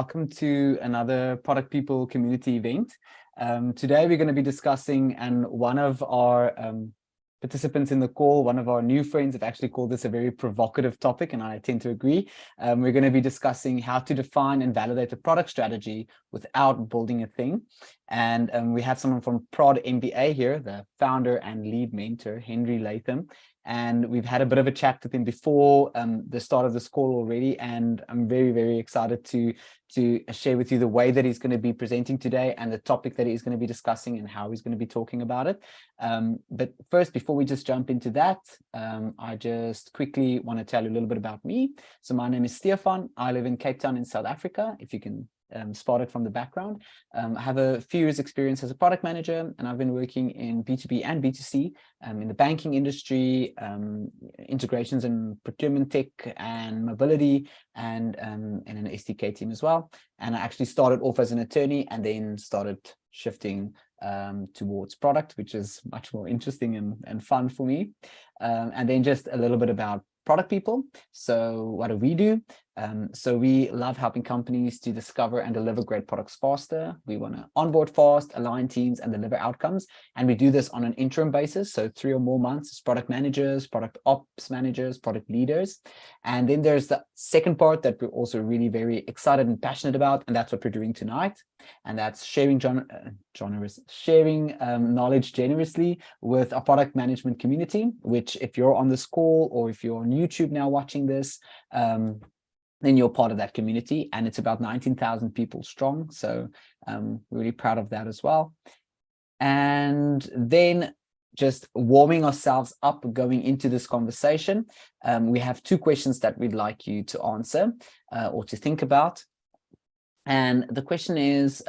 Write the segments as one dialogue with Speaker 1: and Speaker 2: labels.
Speaker 1: Welcome to another Product People community event. Today we're going to be discussing, and one of our participants in the call, one of our new friends, have actually called this a very provocative topic, and I tend to agree. We're going to be discussing how to define and validate a product strategy without building a thing. And we have someone from Prod MBA here, the founder and lead mentor, Henry Latham. And we've had a bit of a chat with him before the start of this call already, and I'm very, very excited to share with you the way that he's going to be presenting today and the topic that he's going to be discussing and how he's going to be talking about it. But first, before we just jump into that, I just quickly want to tell you a little bit about me. So my name is Stefan. I live in Cape Town in South Africa, if you can spot it from the background. I have a few years experience as a product manager, and I've been working in B2B and B2C in the banking industry, integrations and procurement tech and mobility, and in an SDK team as well. And I actually started off as an attorney and then started shifting towards product, which is much more interesting and fun for me. And then just a little bit about Product People. So what do we do? So we love helping companies to discover and deliver great products faster. We want to onboard fast, align teams, and deliver outcomes. And we do this on an interim basis, so 3 or more months as product managers, product ops managers, product leaders. And then there's the second part that we're also really very excited and passionate about, and that's what we're doing tonight. And that's sharing knowledge generously with our product management community, which if you're on this call or if you're on YouTube now watching this, then you're part of that community, and it's about 19,000 people strong. So really proud of that as well. And then just warming ourselves up going into this conversation, we have 2 questions that we'd like you to answer or to think about. And the question is,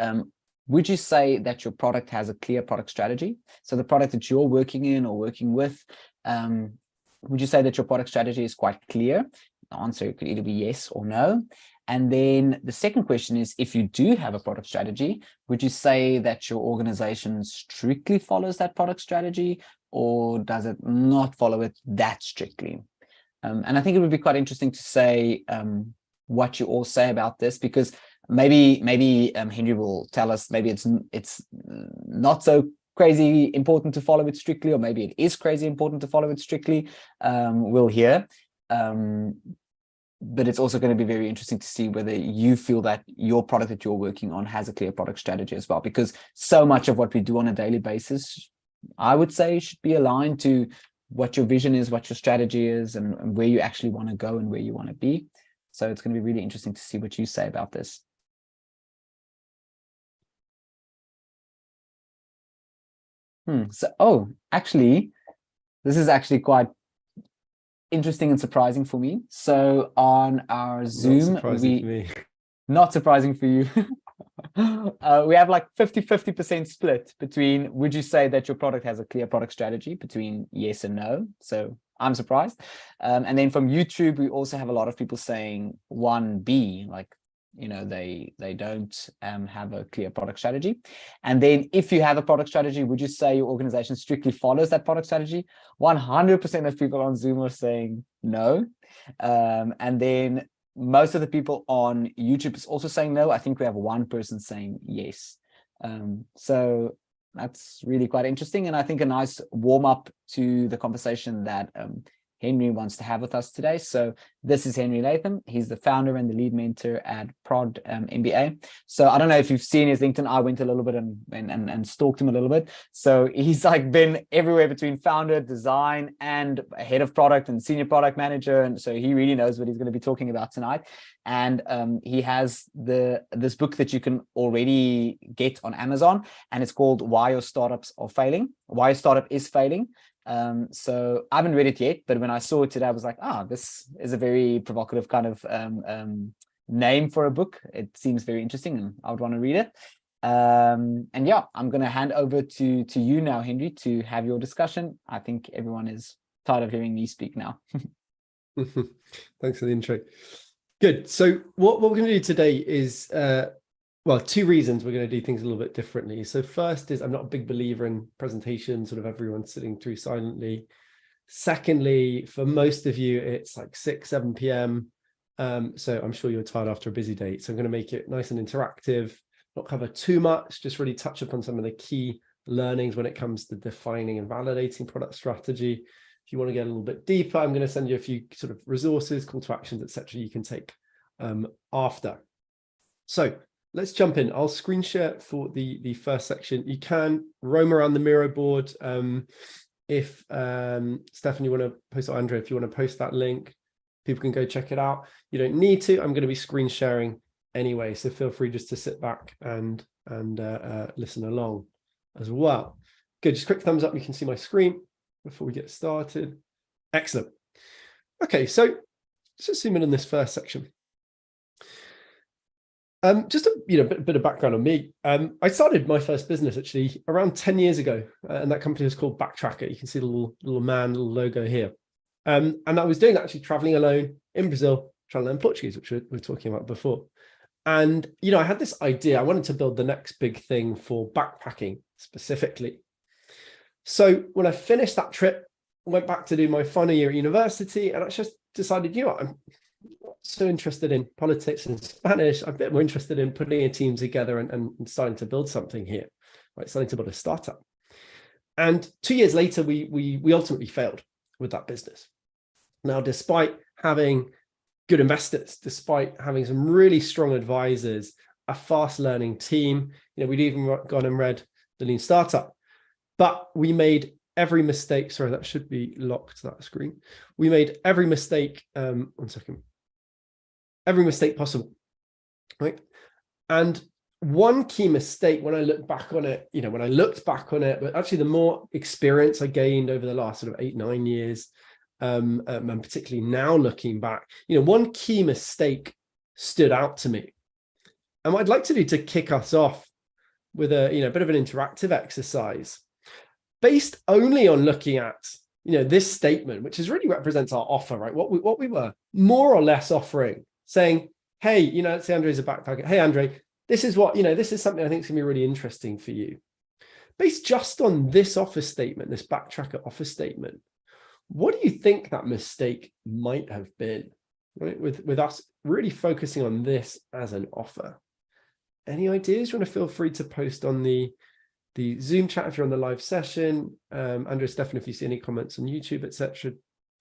Speaker 1: would you say that your product has a clear product strategy? So the product that you're working in or working with, would you say that your product strategy is quite clear? The answer could either be yes or no. And then the second question is, if you do have a product strategy, would you say that your organization strictly follows that product strategy, or does it not follow it that strictly? And I think it would be quite interesting to say what you all say about this, because maybe Henry will tell us maybe it's not so crazy important to follow it strictly, or maybe it is crazy important to follow it strictly. We'll hear. But it's also going to be very interesting to see whether you feel that your product that you're working on has a clear product strategy as well, because so much of what we do on a daily basis, I would say, should be aligned to what your vision is, what your strategy is, and where you actually want to go and where you want to be. So it's going to be really interesting to see what you say about this. So, actually, this is actually quite interesting and surprising for me. So on our Zoom, not surprising for you, we have like 50% split between, would you say that your product has a clear product strategy, between yes and no? So I'm surprised. And then from YouTube, we also have a lot of people saying 1B, like, you know, they don't have a clear product strategy. And then if you have a product strategy, would you say your organization strictly follows that product strategy? 100% of people on Zoom are saying no. And then most of the people on YouTube is also saying no. I think we have 1 person saying yes. So that's really quite interesting, and I think a nice warm up to the conversation that Henry wants to have with us today. So this is Henry Latham. He's the founder and the lead mentor at Prod MBA. So I don't know if you've seen his LinkedIn. I went a little bit and stalked him a little bit. So he's like been everywhere between founder, design, and head of product and senior product manager. And so he really knows what he's going to be talking about tonight. And he has this book that you can already get on Amazon, and it's called Why Your Startups Are Failing. Why Your Startup is Failing. So I haven't read it yet, but when I saw it today, I was like, this is a very provocative kind of name for a book. It seems very interesting, and I would want to read it. And yeah, I'm going to hand over to you now, Henry, to have your discussion. I think everyone is tired of hearing me speak now.
Speaker 2: Thanks for the intro. Good. So what we're going to do today is well, 2 reasons we're going to do things a little bit differently. So first is, I'm not a big believer in presentations, sort of everyone sitting through silently. Secondly, for most of you, it's like 6, 7 p.m. So I'm sure you're tired after a busy day. So I'm going to make it nice and interactive, not cover too much, just really touch upon some of the key learnings when it comes to defining and validating product strategy. If you want to get a little bit deeper, I'm going to send you a few sort of resources, call to actions, etc. you can take after. So let's jump in. I'll screen share for the first section. You can roam around the Miro board. If Stephanie, you want to post, or Andrea, if you want to post that link, people can go check it out. You don't need to. I'm going to be screen sharing anyway, so feel free just to sit back and listen along as well. Good. Just quick thumbs up. You can see my screen before we get started. Excellent. Okay, so let's just zoom in on this first section. Just a bit of background on me. I started my first business actually around 10 years ago, and that company was called Backtracker. You can see the little little logo here. And I was doing actually traveling alone in Brazil, trying to learn Portuguese, which we were talking about before. And I had this idea. I wanted to build the next big thing for backpacking specifically. So when I finished that trip, I went back to do my final year at university, and I just decided, I'm not so interested in politics and Spanish. I'm a bit more interested in putting a team together and starting to build something here, right? Starting to build a startup. And 2 years later, we ultimately failed with that business. Now, despite having good investors, despite having some really strong advisors, a fast learning team, we'd even gone and read the Lean Startup, but we made every mistake. Sorry, that should be locked, that screen. We made every mistake, one second, every mistake possible, right? And one key mistake when I look back on it, but actually the more experience I gained over the last sort of 8-9 years, and particularly now looking back, one key mistake stood out to me. And what I'd like to do to kick us off with a bit of an interactive exercise, based only on looking at this statement, which is really represents our offer, right? What we were more or less offering, saying, hey, let's say Andre's a backpacker. Hey, Andre, this is what, this is something I think is gonna be really interesting for you. Based just on this offer statement, this Backtracker offer statement, what do you think that mistake might have been, right? With us really focusing on this as an offer. Any ideas? You want to feel free to post on the Zoom chat if you're on the live session. Andrea, Stefan, if you see any comments on YouTube, etc.,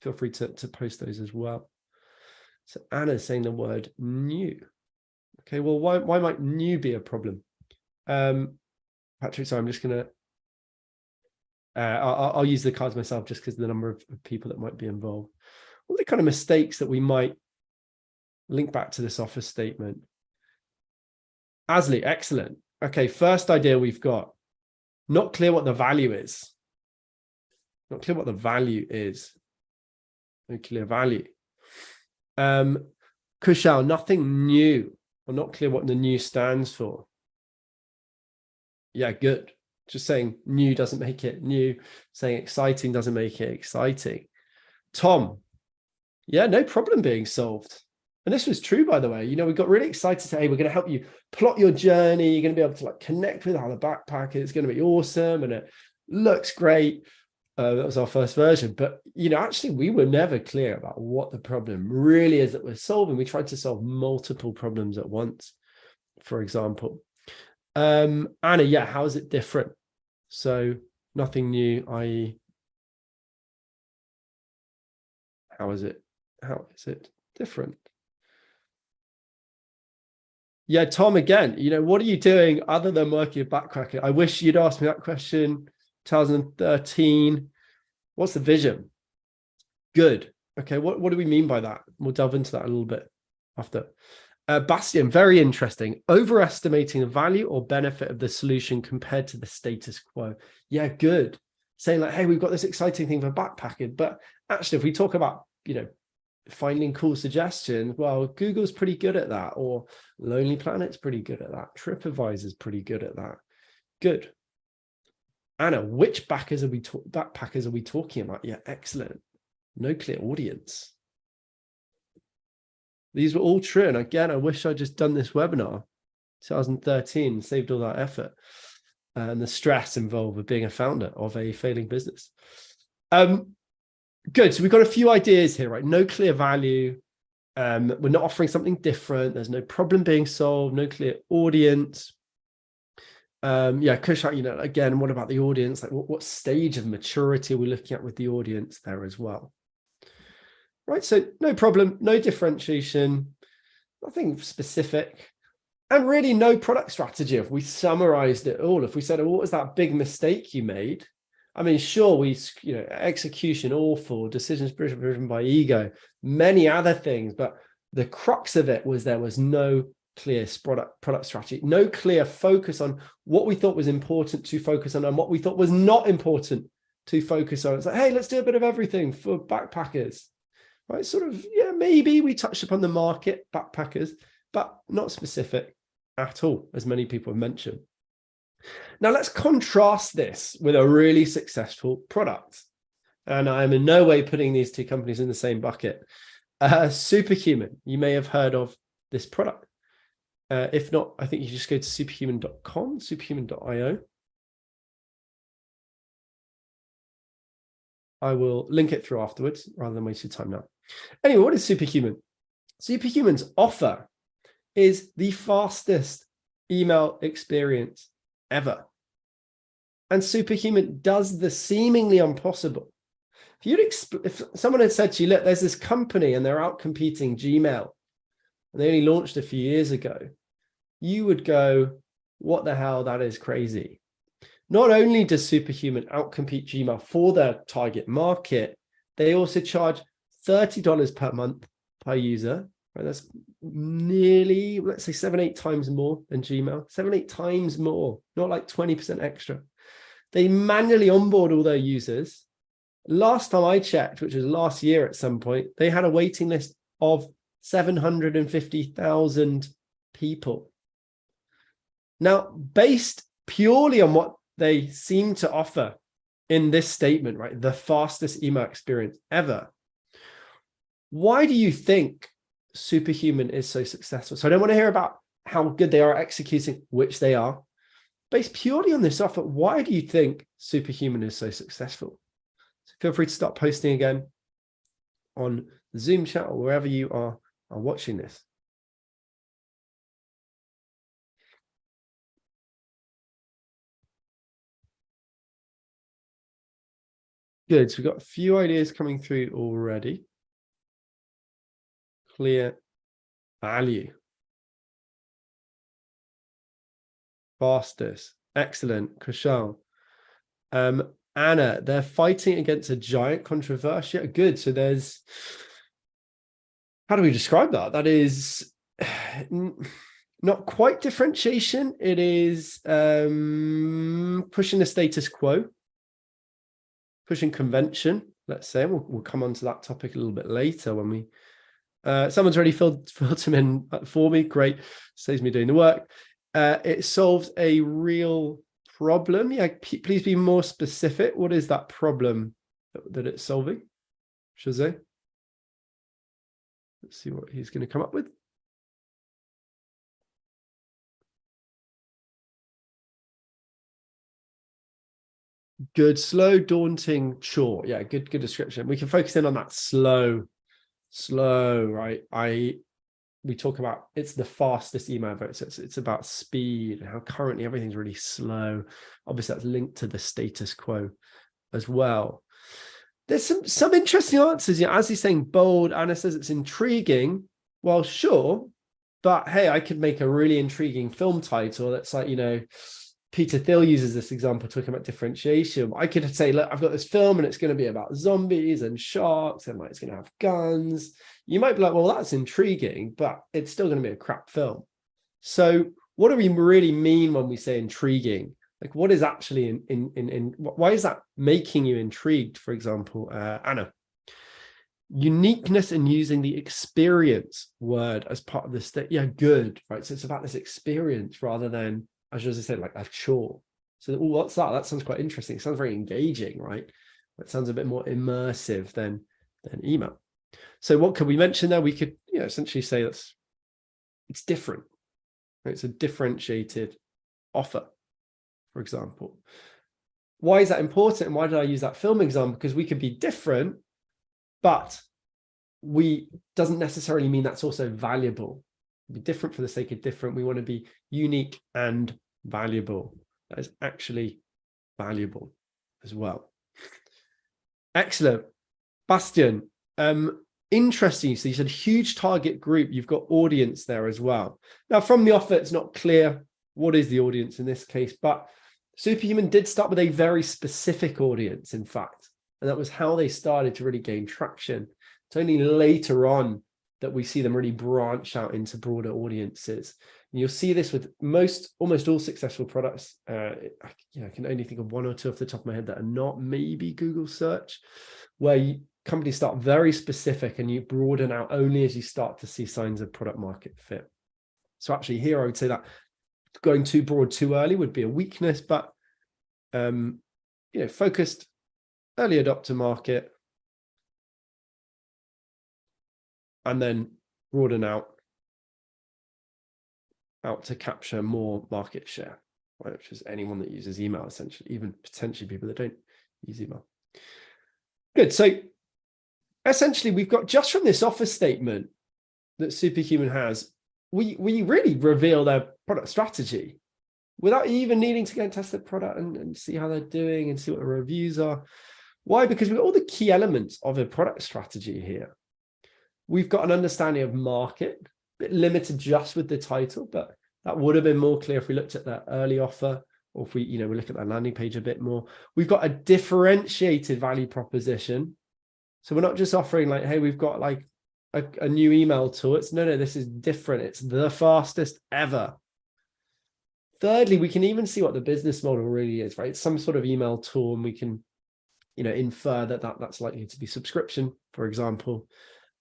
Speaker 2: feel free to post those as well. So Anna's saying the word new. Okay, well, why might new be a problem? Patrick, sorry, I'm just going to, I'll use the cards myself just because of the number of people that might be involved. What are the kind of mistakes that we might link back to this offer statement? Asley, excellent. Okay, first idea we've got, not clear what the value is. Not clear what the value is. No clear value. Kushal, nothing new, or not clear what the new stands for. Yeah, good. Just saying new doesn't make it new. Saying exciting doesn't make it exciting. Tom, yeah, no problem being solved. And this was true, by the way. We got really excited to say, hey, we're going to help you plot your journey. You're going to be able to connect with other backpackers. It's going to be awesome. And it looks great. That was our first version. But, actually, we were never clear about what the problem really is that we're solving. We tried to solve multiple problems at once, for example. Anna, yeah, how is it different? So nothing new, i.e., how is it different? Yeah, Tom, again, what are you doing other than working at Backtracker? I wish you'd asked me that question 2013. What's the vision? Good. Okay, what do we mean by that? We'll delve into that a little bit after. Bastian, very interesting. Overestimating the value or benefit of the solution compared to the status quo. Yeah, good. Saying hey, we've got this exciting thing for backpacking, but actually, if we talk about, finding cool suggestions, well, Google's pretty good at that, or Lonely Planet's pretty good at that. TripAdvisor's pretty good at that. Good. Anna, which backpackers are we talking about? Yeah, excellent. No clear audience. These were all true. And again, I wish I'd just done this webinar 2013, saved all that effort and the stress involved with being a founder of a failing business. Good. So we've got a few ideas here, right? No clear value, We're not offering something different. There's no problem being solved, no clear audience. Kush, again, what about the audience? Like what stage of maturity are we looking at with the audience there as well? Right, so no problem, no differentiation, nothing specific, and really no product strategy. If we summarized it all, if we said, what was that big mistake you made? I mean, sure, execution awful, decisions driven by ego, many other things, but the crux of it was there was no clear product strategy, no clear focus on what we thought was important to focus on and what we thought was not important to focus on. It's like, hey, let's do a bit of everything for backpackers, right? Sort of, maybe we touched upon the market, backpackers, but not specific at all, as many people have mentioned. Now let's contrast this with a really successful product. And I'm in no way putting these two companies in the same bucket. Superhuman, you may have heard of this product. If not, I think you just go to superhuman.com, superhuman.io. I will link it through afterwards rather than waste your time now. Anyway, what is Superhuman? Superhuman's offer is the fastest email experience ever. And Superhuman does the seemingly impossible. If someone had said to you, look, there's this company and they're out competing Gmail, and they only launched a few years ago, you would go, what the hell, that is crazy. Not only does Superhuman outcompete Gmail for their target market, they also charge $30 per month per user. Right? That's nearly, let's say 7-8 times more than Gmail, 7-8 times more, not like 20% extra. They manually onboard all their users. Last time I checked, which was last year at some point, they had a waiting list of 750,000 people. Now, based purely on what they seem to offer in this statement, right, the fastest email experience ever, why do you think Superhuman is so successful? So I don't want to hear about how good they are at executing, which they are. Based purely on this offer, why do you think Superhuman is so successful? So feel free to start posting again on the Zoom chat or wherever you are watching this. Good. So we've got a few ideas coming through already. Clear value. Fastest. Excellent. Kushal. Anna, they're fighting against a giant controversy. Good. So there's, how do we describe that? That is not quite differentiation. It is pushing the status quo, pushing convention, let's say. We'll come on to that topic a little bit later when we, someone's already filled them in for me. Great. Saves me doing the work. It solves a real problem. Yeah, please be more specific. What is that problem that it's solving? Jose? Let's see what he's going to come up with. Good, slow, daunting chore. Yeah, good description. We can focus in on that slow, right? We talk about it's the fastest email vote. So it's about speed and how currently everything's really slow. Obviously, that's linked to the status quo as well. There's some interesting answers. Yeah, as he's saying, bold. Anna says it's intriguing. Well, sure, but hey, I could make a really intriguing film title that's like, Peter Thiel uses this example talking about differentiation. I could say, look, I've got this film and it's going to be about zombies and sharks and like it's going to have guns. You might be like, well, that's intriguing, but it's still going to be a crap film. So what do we really mean when we say intriguing? Like, what is actually why is that making you intrigued? For example, Anna, uniqueness in using the experience word as part of this. Yeah, good, right? So it's about this experience rather than, as I said, like a chore. So what's that? That sounds quite interesting. It sounds very engaging, right? It sounds a bit more immersive than email. So what could we mention there? We could, essentially say it's different. Right? It's a differentiated offer, for example. Why is that important? And why did I use that film example? Because we could be different, but doesn't necessarily mean that's also valuable. Be different for the sake of different. We want to be unique and valuable. That is actually valuable as well. Excellent. Bastian, interesting. So you said huge target group. You've got audience there as well. Now, from the offer, it's not clear what is the audience in this case, but Superhuman did start with a very specific audience, in fact, and that was how they started to really gain traction. It's only later on that we see them really branch out into broader audiences. And you'll see this with almost all successful products. I can only think of one or two off the top of my head that are not maybe Google search, where companies start very specific and you broaden out only as you start to see signs of product market fit. So actually here, I would say that going too broad too early would be a weakness, but focused early adopter market, and then broaden out to capture more market share, right? Which is anyone that uses email, essentially, even potentially people that don't use email. Good. So essentially, we've got, just from this offer statement that Superhuman has, we really reveal their product strategy without even needing to go and test the product and see how they're doing and see what the reviews are. Why? Because we've got all the key elements of a product strategy here. We've got an understanding of market, a bit limited just with the title, but that would have been more clear if we looked at that early offer, or if we look at that landing page a bit more. We've got a differentiated value proposition. So we're not just offering like, hey, we've got like a new email tool. It's no, this is different. It's the fastest ever. Thirdly, we can even see what the business model really is, right? It's some sort of email tool, and we can, infer that's likely to be subscription, for example.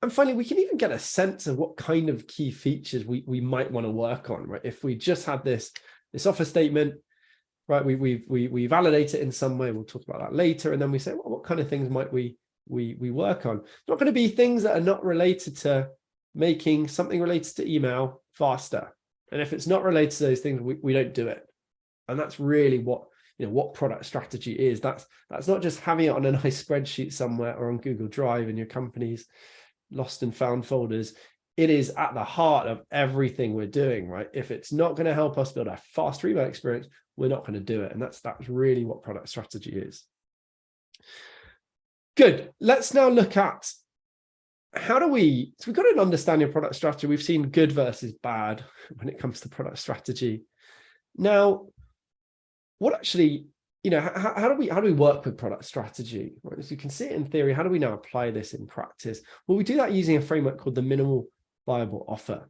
Speaker 2: And finally, we can even get a sense of what kind of key features we might want to work on, right? If we just had this offer statement, right, we validate it in some way. We'll talk about that later, and then we say, well, what kind of things might we work on? Not going to be things that are not related to making something related to email faster. And if it's not related to those things, we don't do it. And that's really what product strategy is. That's not just having it on a nice spreadsheet somewhere or on Google Drive in your company's lost and found folders. It is at the heart of everything we're doing, right? If it's not going to help us build a fast email experience, we're not going to do it. And that's really what product strategy is. Good. Let's now look at so we've got an understanding of product strategy. We've seen good versus bad when it comes to product strategy. Now, what actually, how do we work with product strategy? Right? As you can see it in theory, how do we now apply this in practice? Well, we do that using a framework called the minimal viable offer.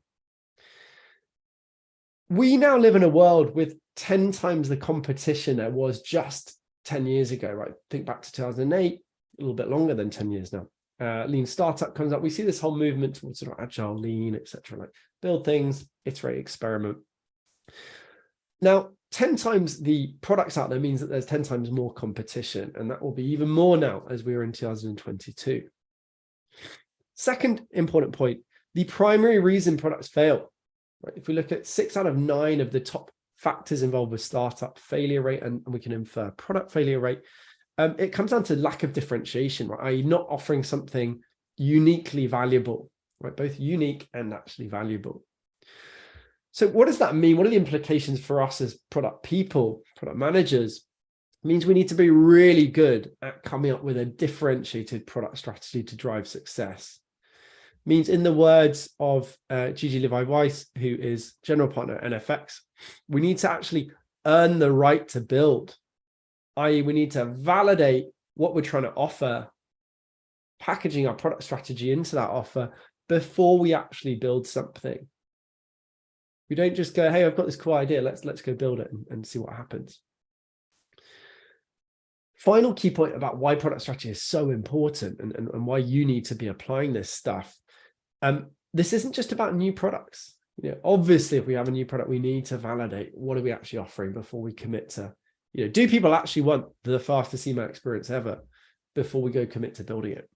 Speaker 2: We now live in a world with 10 times the competition there was just 10 years ago, right? Think back to 2008, a little bit longer than 10 years now. Lean startup comes up. We see this whole movement towards sort of agile, lean, etc. Like build things, iterate, experiment. Now, 10 times the products out there means that there's 10 times more competition, and that will be even more now as we are in 2022. Second important point, the primary reason products fail. Right? If we look at 6 out of 9 of the top factors involved with startup failure rate, and we can infer product failure rate, it comes down to lack of differentiation, right? i.e. not offering something uniquely valuable, right? Both unique and actually valuable. So what does that mean? What are the implications for us as product people, product managers? It means we need to be really good at coming up with a differentiated product strategy to drive success. It means, in the words of Gigi Levi-Weiss, who is general partner at NFX, we need to actually earn the right to build. i.e. we need to validate what we're trying to offer, packaging our product strategy into that offer before we actually build something. We don't just go, hey, I've got this cool idea, let's go build it and see what happens. Final key point about why product strategy is so important and why you need to be applying this stuff. This isn't just about new products. Obviously, if we have a new product, we need to validate what are we actually offering before we commit to, do people actually want the fastest email experience ever before we go commit to building it?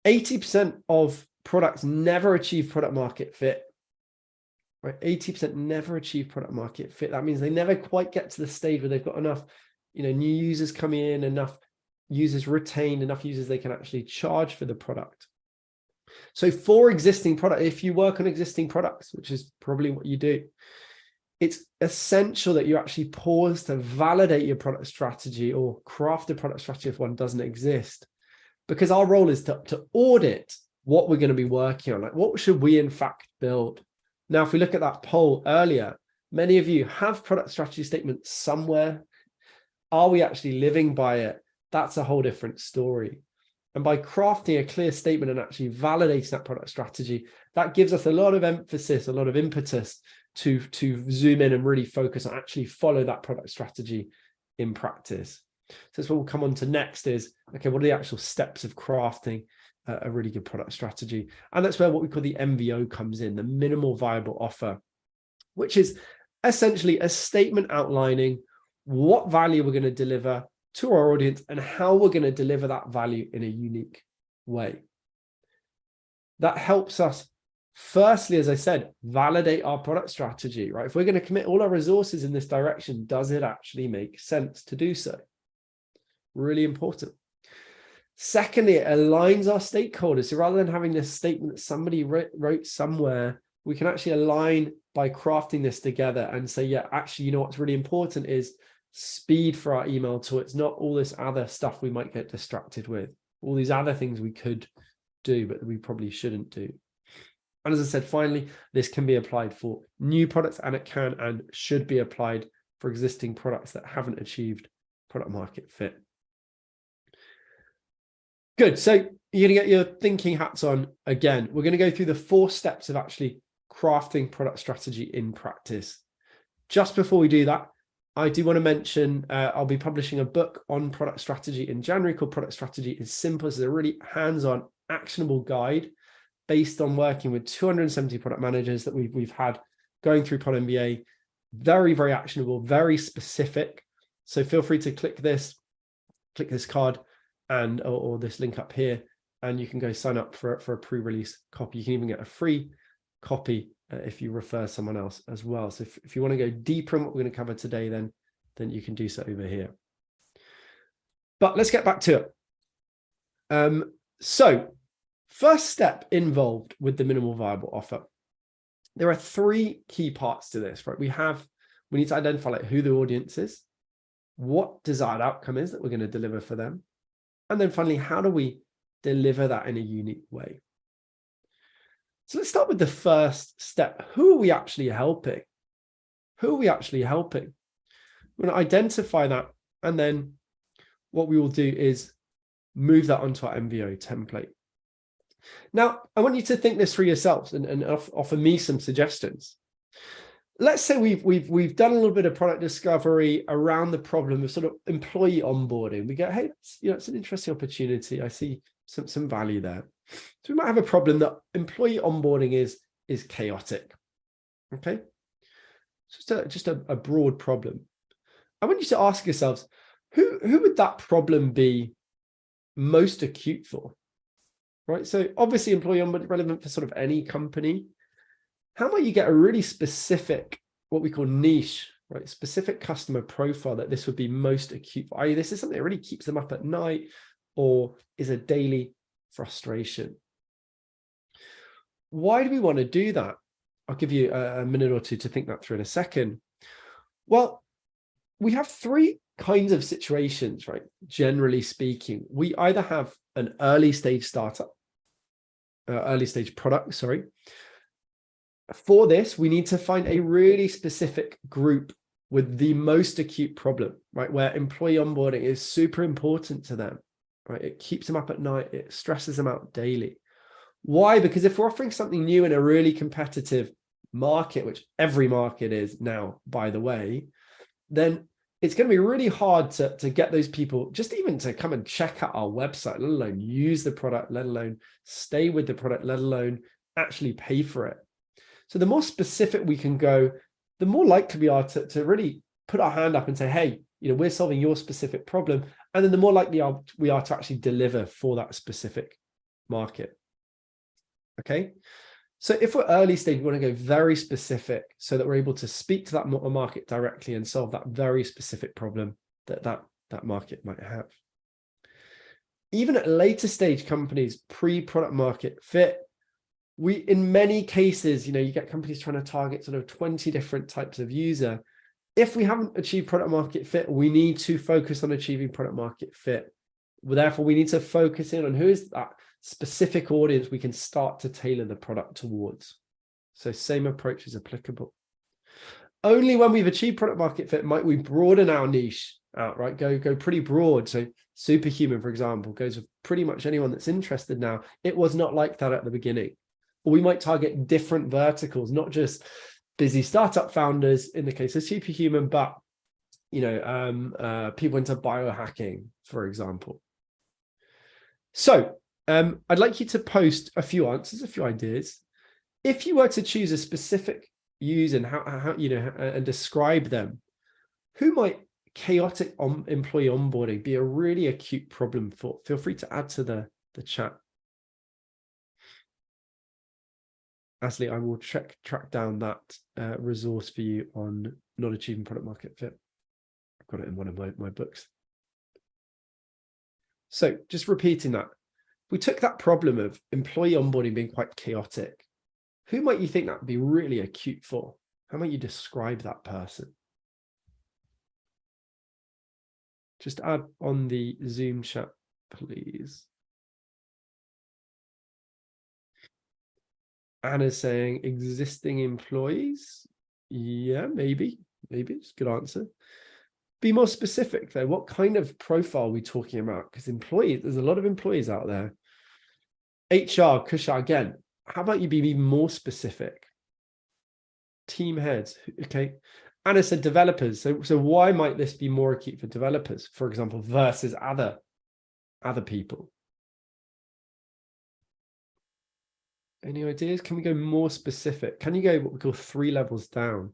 Speaker 2: 80% of products never achieve product market fit. Right, 80% never achieve product market fit. That means they never quite get to the stage where they've got enough, new users coming in, enough users retained, enough users they can actually charge for the product. So for existing product, if you work on existing products, which is probably what you do, it's essential that you actually pause to validate your product strategy or craft a product strategy if one doesn't exist. Because our role is to audit what we're going to be working on. Like, what should we in fact build? Now, if we look at that poll earlier, many of you have product strategy statements somewhere. Are we actually living by it? That's a whole different story. And by crafting a clear statement and actually validating that product strategy, that gives us a lot of emphasis, a lot of impetus to zoom in and really focus on actually follow that product strategy in practice. So that's what we'll come on to next is, okay, what are the actual steps of crafting a really good product strategy? And that's where what we call the MVO comes in, the minimal viable offer, which is essentially a statement outlining what value we're going to deliver to our audience and how we're going to deliver that value in a unique way. That helps us, firstly, as I said, validate our product strategy, right? If we're going to commit all our resources in this direction, does it actually make sense to do so? Really important. Secondly, it aligns our stakeholders. So rather than having this statement that somebody wrote somewhere, we can actually align by crafting this together and say, yeah, actually, you know what's really important is speed for our email tool. It's not all this other stuff we might get distracted with, all these other things we could do, but we probably shouldn't do. And as I said, finally, this can be applied for new products, and it can and should be applied for existing products that haven't achieved product market fit. Good. So you're going to get your thinking hats on again. We're going to go through the 4 steps of actually crafting product strategy in practice. Just before we do that, I do want to mention I'll be publishing a book on product strategy in January called Product Strategy is Simple. It's a really hands-on, actionable guide based on working with 270 product managers that we've had going through Pod MBA. Very, very actionable, very specific. So feel free to click this card and or this link up here, and you can go sign up for a pre-release copy. You can even get a free copy if you refer someone else as well. So if you want to go deeper in what we're going to cover today, then you can do so over here. But let's get back to it. So first step involved with the minimal viable offer. There are 3 key parts to this, right? We need to identify like who the audience is, what desired outcome is that we're going to deliver for them, and then finally, how do we deliver that in a unique way? So let's start with the first step. Who are we actually helping? Who are we actually helping? We're going to identify that, and then what we will do is move that onto our MVO template. Now, I want you to think this for yourselves and offer me some suggestions. Let's say we've done a little bit of product discovery around the problem of sort of employee onboarding. We go, hey, it's an interesting opportunity. I see some value there. So we might have a problem that employee onboarding is chaotic. Okay, just a broad problem. I want you to ask yourselves, who would that problem be most acute for? Right. So obviously employee onboarding relevant for sort of any company. How about you get a really specific, what we call niche, right? Specific customer profile that this would be most acute for. i.e. this is something that really keeps them up at night or is a daily frustration. Why do we want to do that? I'll give you a minute or two to think that through in a second. Well, we have 3 kinds of situations, right? Generally speaking, we either have an early stage startup, early stage product, sorry. For this, we need to find a really specific group with the most acute problem, right? Where employee onboarding is super important to them, right? It keeps them up at night. It stresses them out daily. Why? Because if we're offering something new in a really competitive market, which every market is now, by the way, then it's going to be really hard to get those people just even to come and check out our website, let alone use the product, let alone stay with the product, let alone actually pay for it. So the more specific we can go, the more likely we are to really put our hand up and say, hey, we're solving your specific problem. And then the more likely we are to actually deliver for that specific market. Okay. So if we're early stage, we want to go very specific so that we're able to speak to that market directly and solve that very specific problem that market might have. even at later stage companies, pre-product market fit, in many cases, you get companies trying to target sort of 20 different types of user. If we haven't achieved product market fit, we need to focus on achieving product market fit. Therefore, we need to focus in on who is that specific audience we can start to tailor the product towards. So same approach is applicable. Only when we've achieved product market fit might we broaden our niche out, right? Go pretty broad. So Superhuman, for example, goes with pretty much anyone that's interested now. It was not like that at the beginning. Or we might target different verticals, not just busy startup founders in the case of Superhuman, but people into biohacking, for example. So I'd like you to post a few answers, a few ideas. If you were to choose a specific user and how and describe them, who might chaotic employee onboarding be a really acute problem for? Feel free to add to the chat. Ashley, I will track down that resource for you on not achieving product market fit. I've got it in one of my books. So just repeating that, we took that problem of employee onboarding being quite chaotic. Who might you think that would be really acute for? How might you describe that person? Just add on the Zoom chat, please. Anna's saying existing employees. Yeah, maybe. It's a good answer. Be more specific though. What kind of profile are we talking about? Because employees, there's a lot of employees out there. HR, Kusha, again, how about you be even more specific? Team heads, okay. Anna said developers. So why might this be more acute for developers, for example, versus other people? Any ideas? Can we go more specific? Can you go what we call 3 levels down?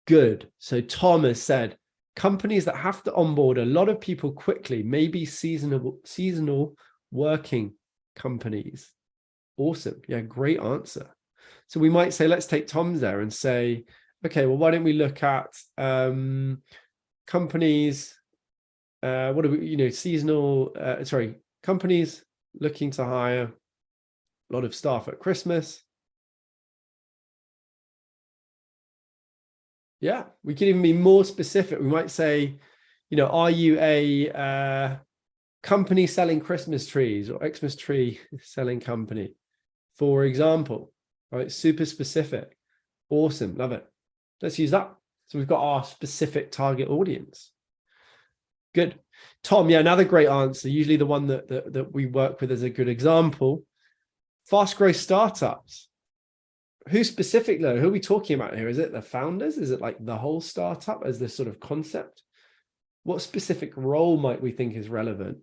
Speaker 2: Good. So Thomas said, companies that have to onboard a lot of people quickly, maybe seasonal working companies. Awesome. Yeah, great answer. So we might say, let's take Tom's there and say, okay, well, why don't we look at companies, what do we, seasonal, companies looking to hire a lot of staff at Christmas. Yeah, we could even be more specific. We might say, are you a company selling Christmas trees or Xmas tree selling company, for example, right? Super specific. Awesome. Love it. Let's use that. So we've got our specific target audience. Good. Tom, yeah, another great answer. Usually the one that we work with as a good example. Fast growth startups. Who specifically, who are we talking about here? Is it the founders? Is it like the whole startup as this sort of concept? What specific role might we think is relevant?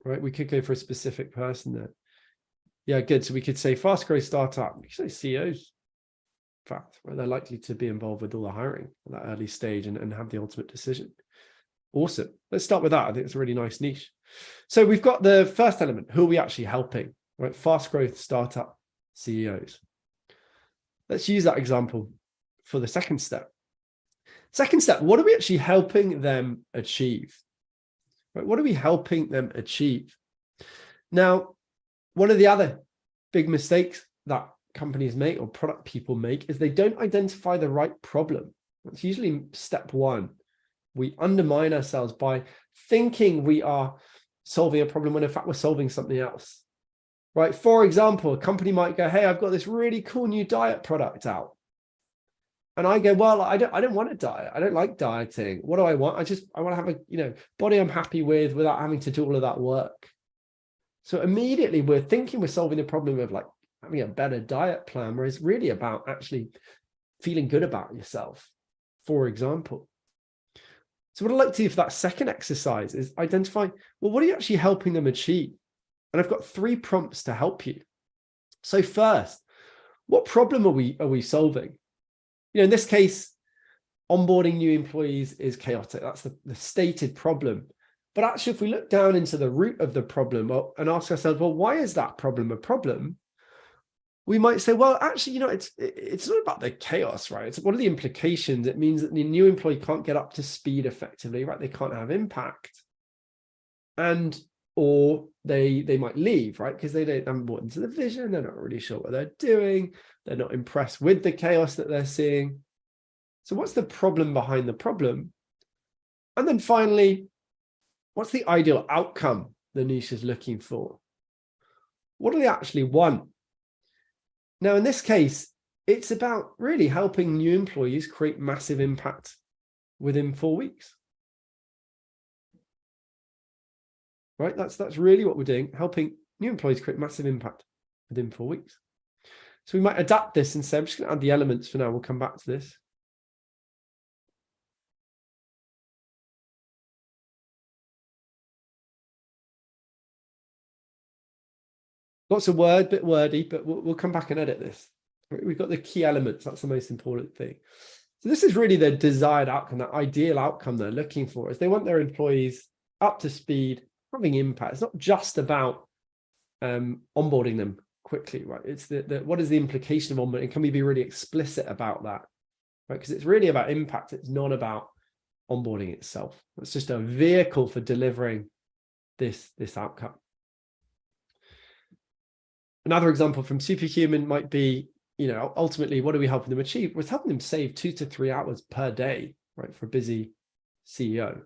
Speaker 2: Right, we could go for a specific person there. Yeah, good. So we could say fast growth startup. We could say CEOs. In fact, right? They're likely to be involved with all the hiring at that early stage and have the ultimate decision. Awesome. Let's start with that. I think it's a really nice niche. So we've got the first element. Who are we actually helping? Right, fast growth startup CEOs. Let's use that example for the second step. Second step, what are we actually helping them achieve? Right, what are we helping them achieve? Now, one of the other big mistakes that companies make or product people make is they don't identify the right problem. That's usually step one. We undermine ourselves by thinking we are solving a problem when in fact we're solving something else. Right? For example, a company might go, hey, I've got this really cool new diet product out. And I go, well, I don't want a diet. I don't like dieting. What do I want? I want to have a, body I'm happy with without having to do all of that work. So immediately we're thinking we're solving the problem of like having a better diet plan, where it's really about actually feeling good about yourself, for example. So what I'd like to do for that second exercise is identify, well, what are you actually helping them achieve? And I've got 3 prompts to help you. So first, what problem are we solving? In this case, onboarding new employees is chaotic. That's the stated problem. But actually, if we look down into the root of the problem and ask ourselves, well, why is that problem a problem? We might say, well, actually, it's not about the chaos, right? It's what are the implications? It means that the new employee can't get up to speed effectively, right? They can't have impact. and or they might leave, right? Because they haven't bought into the vision, they're not really sure what they're doing, they're not impressed with the chaos that they're seeing. So what's the problem behind the problem? And then finally, what's the ideal outcome the niche is looking for? What do they actually want? Now, in this case, it's about really helping new employees create massive impact within 4 weeks. Right? That's really what we're doing, helping new employees create massive impact within 4 weeks. So we might adapt this and say, I'm just going to add the elements for now. We'll come back to this. Lots of word, bit wordy, but we'll come back and edit this. We've got the key elements. That's the most important thing. So this is really the desired outcome, that ideal outcome they're looking for, is they want their employees up to speed, having impact. It's not just about onboarding them quickly, right? It's what is the implication of onboarding? Can we be really explicit about that, right? Because it's really about impact. It's not about onboarding itself. It's just a vehicle for delivering this outcome. Another example from Superhuman might be, ultimately, what are we helping them achieve? We're helping them save 2 to 3 hours per day, right, for a busy CEO,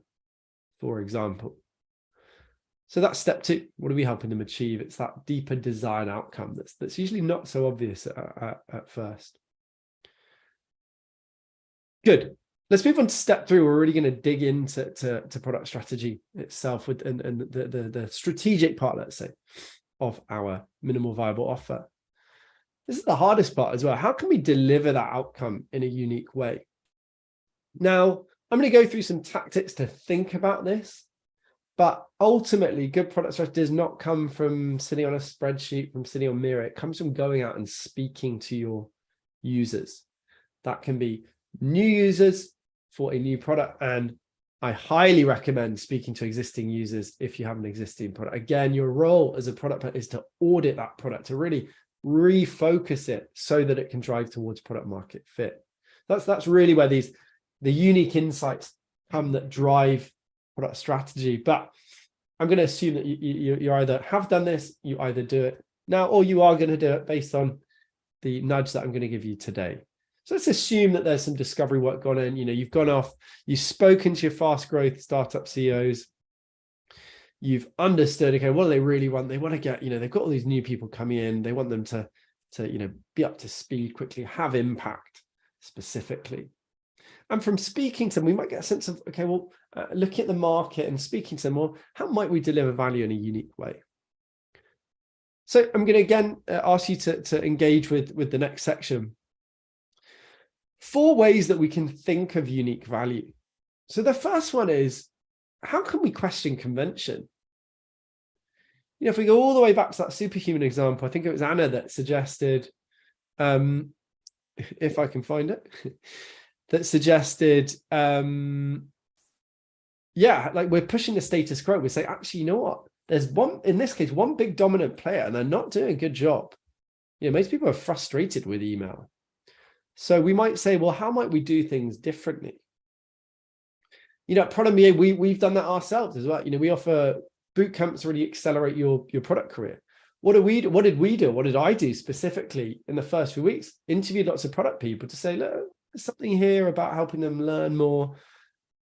Speaker 2: for example. So that's step 2. What are we helping them achieve? It's that deeper desired outcome that's usually not so obvious at first. Good. Let's move on to step 3. We're really going to dig into product strategy itself and the strategic part, let's say, of our minimal viable offer. This is the hardest part as well. How can we deliver that outcome in a unique way? Now, I'm going to go through some tactics to think about this, but ultimately, good product strategy does not come from sitting on a spreadsheet, from sitting on Miro. It comes from going out and speaking to your users. That can be new users for a new product, and I highly recommend speaking to existing users if you have an existing product. Again, your role as a product is to audit that product, to really refocus it so that it can drive towards product market fit. That's really where the unique insights come that drive product strategy. But I'm going to assume that you either have done this, you either do it now, or you are going to do it based on the nudge that I'm going to give you today. So let's assume that there's some discovery work gone in. You've gone off, you've spoken to your fast growth startup CEOs. You've understood, okay, what do they really want? They want to get, they've got all these new people coming in. They want them to be up to speed quickly, have impact specifically. And from speaking to them, we might get a sense of, okay, well, looking at the market and speaking to them, well, how might we deliver value in a unique way? So I'm going to again ask you to engage with the next section. 4 ways that we can think of unique value. So the first one is, how can we question convention? If we go all the way back to that Superhuman example, I think it was Anna that suggested, if I can find it, that suggested, like we're pushing the status quo. We say, actually, you know what? There's in this case, one big dominant player, and they're not doing a good job. Most people are frustrated with email. So we might say, well, how might we do things differently? At Product MBA, we've done that ourselves as well. We offer boot camps to really accelerate your product career. What did we do? What did I do specifically in the first few weeks? Interviewed lots of product people to say, look, there's something here about helping them learn more.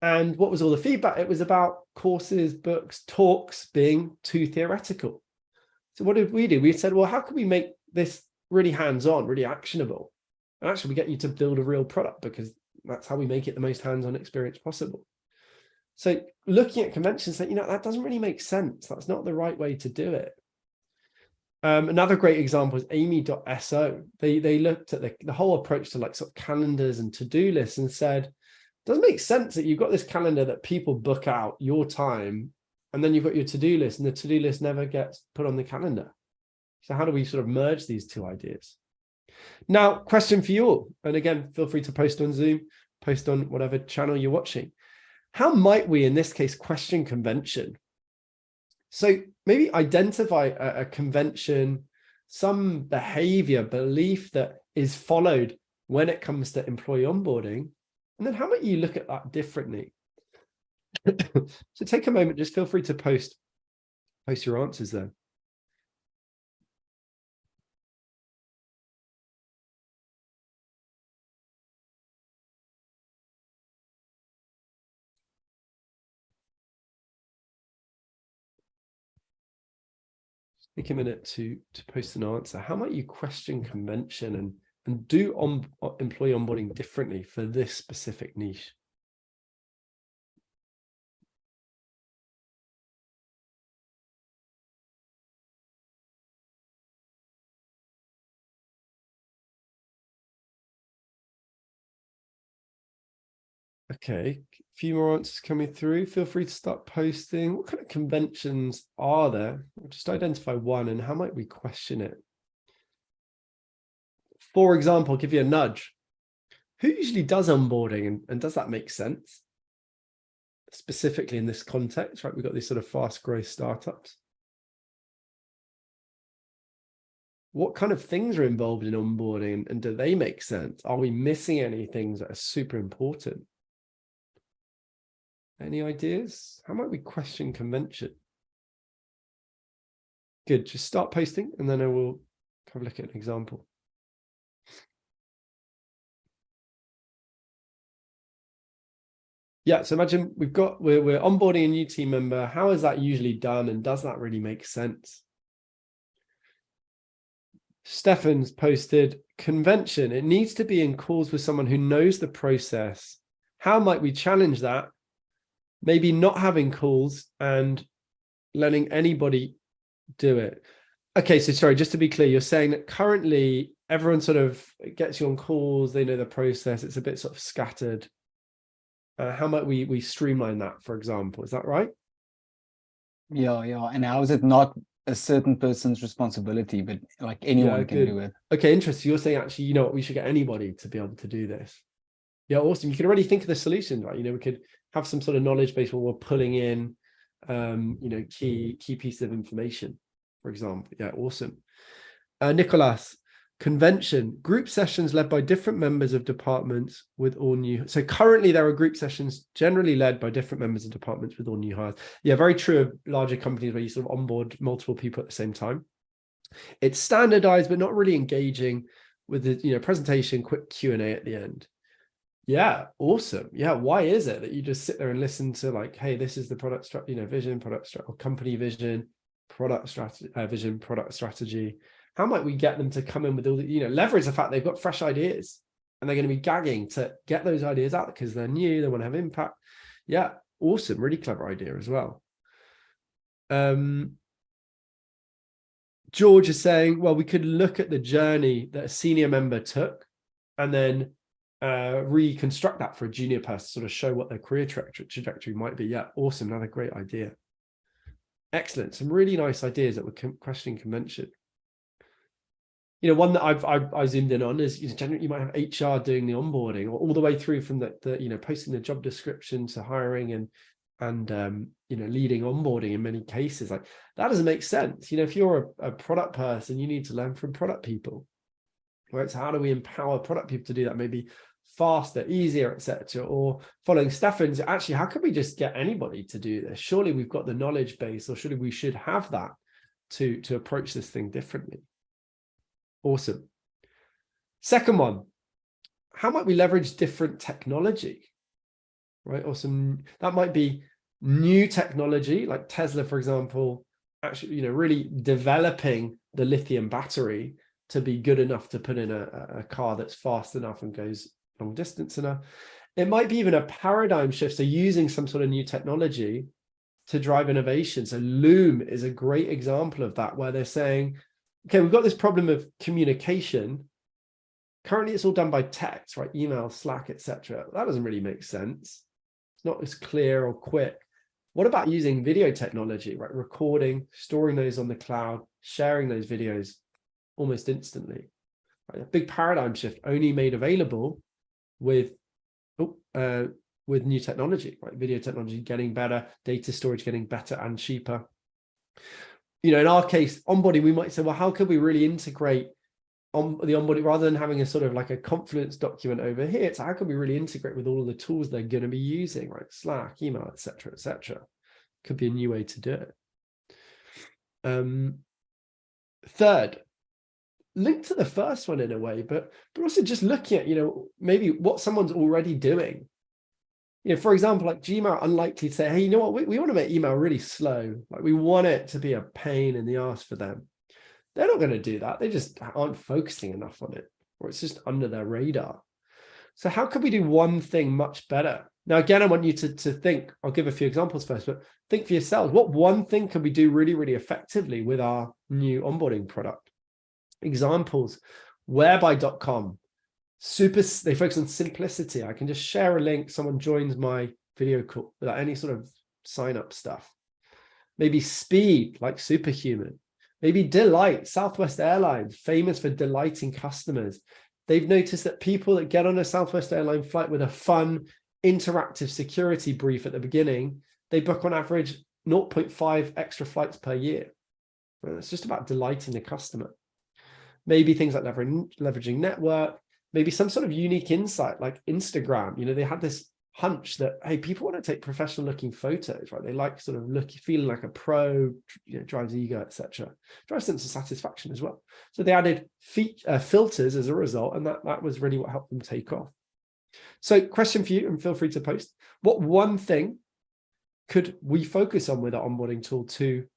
Speaker 2: And what was all the feedback? It was about courses, books, talks being too theoretical. So what did we do? We said, well, how can we make this really hands-on, really actionable? And actually, we get you to build a real product, because that's how we make it the most hands-on experience possible. So looking at conventions, saying, that doesn't really make sense. That's not the right way to do it. Another great example is Amy.so. They looked at the whole approach to sort of calendars and to-do lists and said, it doesn't make sense that you've got this calendar that people book out your time, and then you've got your to-do list, and the to-do list never gets put on the calendar. So how do we sort of merge these 2 ideas? Now, question for you all, and again, feel free to post on Zoom, post on whatever channel you're watching. How might we, in this case, question convention? So maybe identify a convention, some behavior, belief that is followed when it comes to employee onboarding, and then how might you look at that differently? So take a moment, just feel free to post Post your answers there. Take a minute to post an answer. How might you question convention and do employee onboarding differently for this specific niche? Okay, a few more answers coming through. Feel free to start posting. What kind of conventions are there? Just identify one, and how might we question it? For example, I'll give you a nudge. Who usually does onboarding, and does that make sense? Specifically in this context, right? We've got these sort of fast growth startups. What kind of things are involved in onboarding, and do they make sense? Are we missing any things that are super important? Any ideas? How might we question convention? Good, just start posting and then I will have a look at an example. Yeah, so imagine we're onboarding a new team member. How is that usually done, and does that really make sense? Stefan's posted, convention, it needs to be in calls with someone who knows the process. How might we challenge that? Maybe not having calls and letting anybody do it. Okay, so sorry, just to be clear, you're saying that currently everyone sort of gets you on calls, they know the process, it's a bit sort of scattered. How might we streamline that, for example? Is that right?
Speaker 1: Yeah. And how is it not a certain person's responsibility, but like anyone can do it?
Speaker 2: Okay, interesting. You're saying actually, you know what, we should get anybody to be able to do this. Yeah, awesome. You can already think of the solution, right? You know, we could have some sort of knowledge base where we're pulling in, you know, key pieces of information, for example. Yeah, awesome. Nicholas, convention, group sessions led by different members of departments with all new. So currently there are group sessions generally led by different members of departments with all new hires. Yeah, very true of larger companies where you sort of onboard multiple people at the same time. It's standardized, but not really engaging with the, you know, presentation, quick Q&A at the end. Yeah, awesome. Yeah, why is it that you just sit there and listen to like, hey, this is the product strategy, you know, vision, product strategy, or company vision, product strategy, vision, product strategy. How might we get them to come in with all the, you know, leverage the fact they've got fresh ideas and they're going to be gagging to get those ideas out because they're new, they want to have impact. Yeah, awesome. Really clever idea as well. George is saying, well, we could look at the journey that a senior member took and then reconstruct that for a junior person, sort of show what their career trajectory might be. Yeah, awesome. Another great idea. Excellent. Some really nice ideas that we're questioning convention. You know, one that I zoomed in on is, you know, generally you might have HR doing the onboarding, or all the way through from the you know, posting the job description to hiring and you know, leading onboarding in many cases. Like, that doesn't make sense. You know, if you're a product person, you need to learn from product people, right? So how do we empower product people to do that? Maybe faster, easier, etc. Or following Stefan's, actually, how can we just get anybody to do this? Surely we've got the knowledge base, or surely we should have that to approach this thing differently. Awesome. Second one, how might we leverage different technology, right? Awesome. That might be new technology, like Tesla, for example, actually, you know, really developing the lithium battery to be good enough to put in a car that's fast enough and goes long distance enough. It might be even a paradigm shift, so using some sort of new technology to drive innovation. So Loom is a great example of that, where they're saying, okay, we've got this problem of communication. Currently, it's all done by text, right? Email, Slack, etc. That doesn't really make sense. It's not as clear or quick. What about using video technology, right? Recording, storing those on the cloud, sharing those videos almost instantly. Right? A big paradigm shift only made available with new technology, right? Video technology getting better, data storage getting better and cheaper. You know, in our case, onboarding, we might say, well, how could we really integrate on the onboarding rather than having a sort of like a confluence document over here? So how can we really integrate with all of the tools they're going to be using, right? Slack, email, etc., etc. Could be a new way to do it. Third, linked to the first one in a way, but also just looking at, maybe what someone's already doing. For example, like Gmail, unlikely to say, hey, you know what, we want to make email really slow. Like we want it to be a pain in the ass for them. They're not going to do that. They just aren't focusing enough on it, or it's just under their radar. So how could we do one thing much better? Now, again, I want you to think, I'll give a few examples first, but think for yourselves, what one thing can we do really, really effectively with our new onboarding product? Examples, whereby.com, they focus on simplicity. I can just share a link, someone joins my video call without any sort of sign up stuff. Maybe speed, like Superhuman. Maybe delight, Southwest Airlines, famous for delighting customers. They've noticed that people that get on a Southwest Airline flight with a fun, interactive security brief at the beginning, they book on average 0.5 extra flights per year. It's just about delighting the customer. Maybe things like leveraging network, maybe some sort of unique insight like Instagram. They had this hunch that, hey, people want to take professional looking photos, right? They like sort of feeling like a pro, drives ego, etc. Drives sense of satisfaction as well. So they added filters as a result, and that was really what helped them take off. So question for you, and feel free to post, what one thing could we focus on with our onboarding tool to